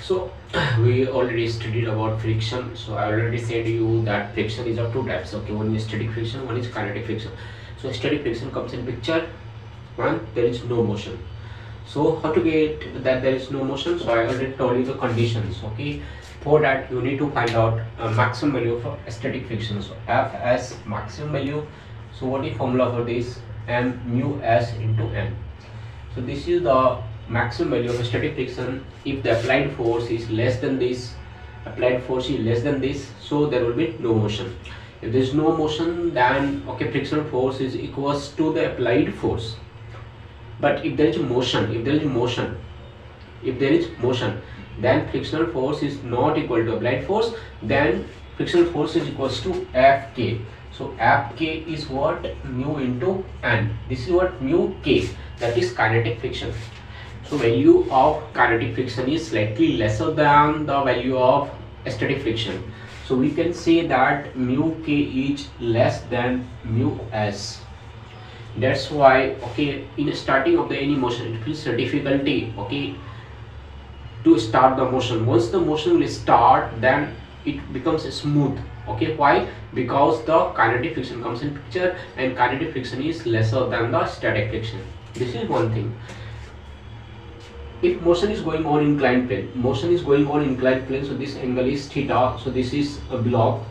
So we already studied about friction. So I already said you that friction is of two types. Okay, one is static friction, one is kinetic friction. So static friction comes in picture when there is no motion. So how to get that there is no motion? So I already told you the conditions. Okay, for that you need to find out a maximum value for static friction. So F as maximum value. So what is formula for this? M mu s into n. So this is the maximum value of static friction if the applied force is less than this, so there will be no motion. If there is no motion, then okay, frictional force is equals to the applied force. But if there is motion, then frictional force is not equal to applied force, then frictional force is equals to Fk. So Fk is what? Mu into n. This is what? Mu k, that is kinetic friction. So value of kinetic friction is slightly lesser than the value of static friction. So we can say that mu k is less than mu s. That's why okay, in starting of the any motion it feels a difficulty okay to start the motion. Once the motion will start, then it becomes smooth. Okay, why? Because the kinetic friction comes in picture, and kinetic friction is lesser than the static friction. This is one thing. If motion is going on inclined plane, so this angle is theta, so this is a block.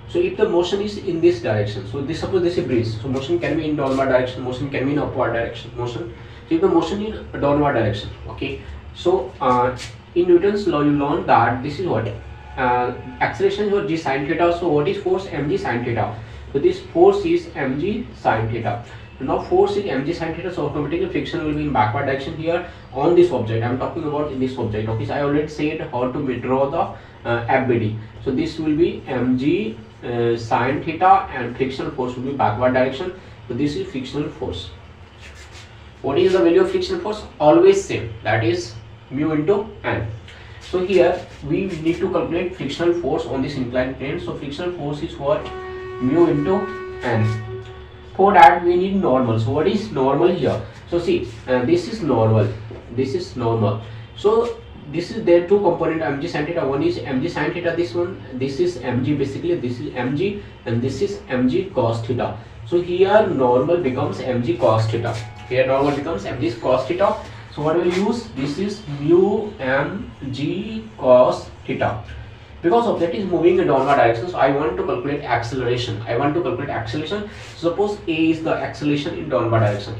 So if the motion is in this direction, so this, suppose this is breeze, so motion can be in downward direction, motion can be in upward direction. So if the motion in downward direction, okay, so in Newton's law you learned that this is what acceleration is what g sin theta. So what is force? Mg sin theta. So this force is mg sin theta. Now force is mg sin theta, so automatically friction will be in backward direction here on this object. I am talking about in this object. Okay, so I already said how to draw the FBD. So this will be mg sin theta, and frictional force will be backward direction. So this is frictional force. What is the value of frictional force? Always same, that is mu into n. So here we need to calculate frictional force on this inclined plane. So frictional force is what? Mu into n. For that we need normal. So what is normal here? So see, this is normal, so this is there two component mg sin theta. One is mg sin theta, this one, this is mg, basically this is mg, and this is mg cos theta. So here normal becomes mg cos theta. So what we use? This is mu mg cos theta. Because object is moving in downward direction, so I want to calculate acceleration. Suppose A is the acceleration in downward direction.